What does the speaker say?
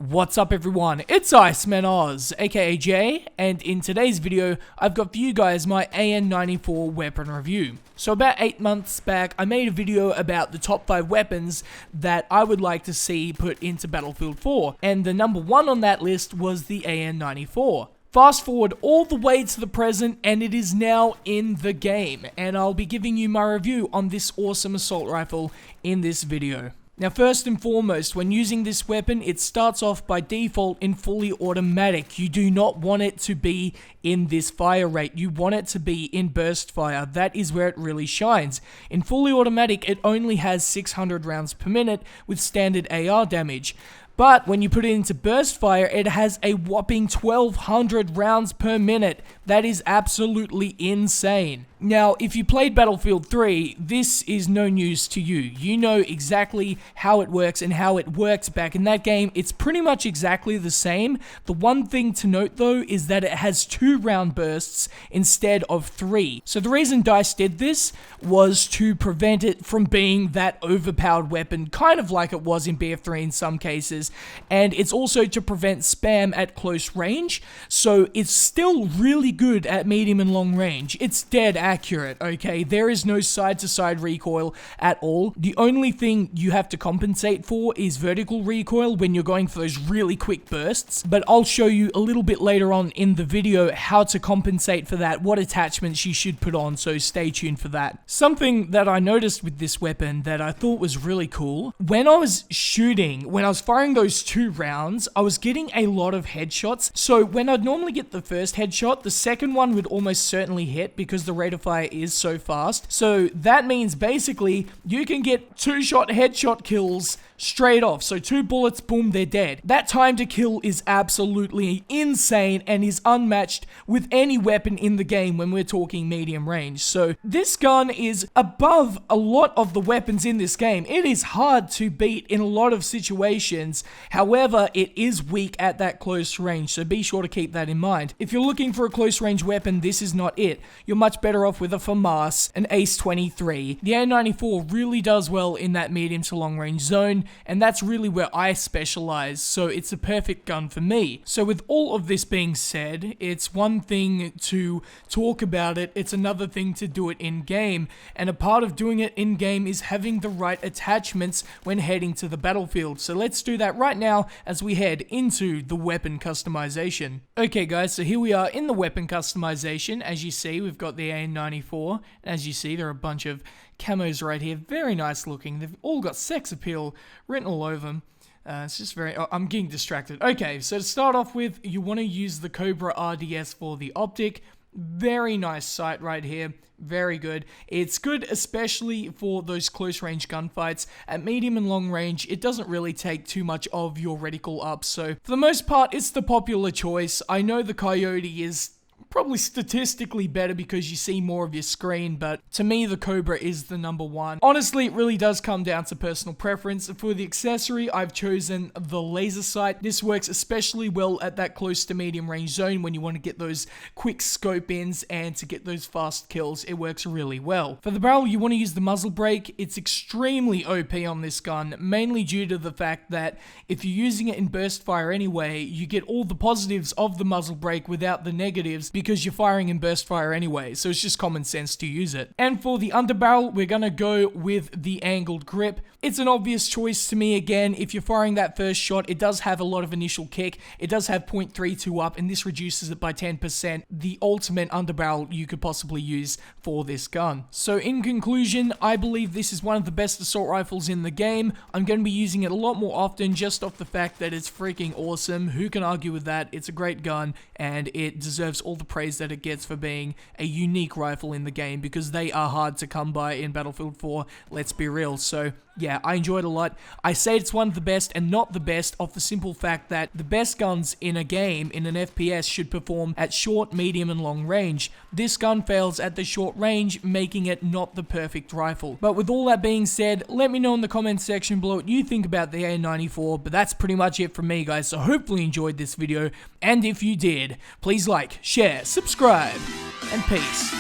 What's up everyone, it's Iceman Oz, aka Jay, and in today's video, I've got for you guys my AN94 weapon review. So about 8 months back, I made a video about the top 5 weapons that I would like to see put into Battlefield 4, and the number 1 on that list was the AN94. Fast forward all the way to the present, and it is now in the game, and I'll be giving you my review on this awesome assault rifle in this video. Now first and foremost, when using this weapon, it starts off by default in fully automatic. You do not want it to be in this fire rate. You want it to be in burst fire. That is where it really shines. In fully automatic, it only has 600 rounds per minute with standard AR damage. But when you put it into burst fire, it has a whopping 1200 rounds per minute. That is absolutely insane. Now, if you played Battlefield 3, this is no news to you. You know exactly how it works and how it worked back in that game. It's pretty much exactly the same. The one thing to note though is that it has 2 round bursts instead of 3. So the reason DICE did this was to prevent it from being that overpowered weapon, kind of like it was in BF3 in some cases. And it's also to prevent spam at close range. So it's still really good at medium and long range. It's dead accurate, okay? There is no side-to-side recoil at all. The only thing you have to compensate for is vertical recoil when you're going for those really quick bursts, but I'll show you a little bit later on in the video how to compensate for that, what attachments you should put on, so stay tuned for that. Something that I noticed with this weapon that I thought was really cool, when I was shooting, when I was firing those 2 rounds, I was getting a lot of headshots, so when I'd normally get the first headshot, the second one would almost certainly hit because the rate of fire is so fast. So that means basically you can get 2-shot headshot kills straight off. So 2 bullets, boom, they're dead. That time to kill is absolutely insane and is unmatched with any weapon in the game when we're talking medium range. So this gun is above a lot of the weapons in this game. It is hard to beat in a lot of situations. However, it is weak at that close range, so be sure to keep that in mind. If you're looking for a close range weapon, this is not it. You're much better off with a FAMAS, an ACE-23. The A94 really does well in that medium to long range zone, and that's really where I specialize, so it's a perfect gun for me. So with all of this being said, it's one thing to talk about it, it's another thing to do it in game, and a part of doing it in game is having the right attachments when heading to the battlefield. So let's do that right now as we head into the weapon customization. Okay guys, so here we are in the weapon customization. As you see, we've got the AN94, and as you see, there are a bunch of camos right here, very nice looking. They've all got sex appeal written all over them. It's just very... Oh, I'm getting distracted. Okay, so to start off with, you want to use the Cobra RDS for the optic. Very nice sight right here. Very good. It's good especially for those close range gunfights. At medium and long range, it doesn't really take too much of your reticle up, so for the most part, it's the popular choice. I know the Coyote is probably statistically better because you see more of your screen, but to me the Cobra is the number 1. Honestly, it really does come down to personal preference. For the accessory, I've chosen the laser sight. This works especially well at that close to medium range zone when you want to get those quick scope ins and to get those fast kills. It works really well. For the barrel, you want to use the muzzle brake. It's extremely OP on this gun, mainly due to the fact that if you're using it in burst fire anyway, you get all the positives of the muzzle brake without the negatives, because you're firing in burst fire anyway, so it's just common sense to use it. And for the underbarrel, we're gonna go with the angled grip. It's an obvious choice to me. Again, if you're firing that first shot, it does have a lot of initial kick. It does have 0.32 up, and this reduces it by 10%. The ultimate underbarrel you could possibly use for this gun. So in conclusion, I believe this is one of the best assault rifles in the game. I'm going to be using it a lot more often just off the fact that it's freaking awesome. Who can argue with that? It's a great gun, and it deserves all the praise that it gets for being a unique rifle in the game, because they are hard to come by in Battlefield 4, let's be real. So yeah, I enjoyed it a lot. I say it's one of the best and not the best off the simple fact that the best guns in a game, in an FPS, should perform at short, medium, and long range. This gun fails at the short range, making it not the perfect rifle. But with all that being said, let me know in the comments section below what you think about the A94, but that's pretty much it from me, guys, so hopefully you enjoyed this video, and if you did, please like, share, subscribe, and peace.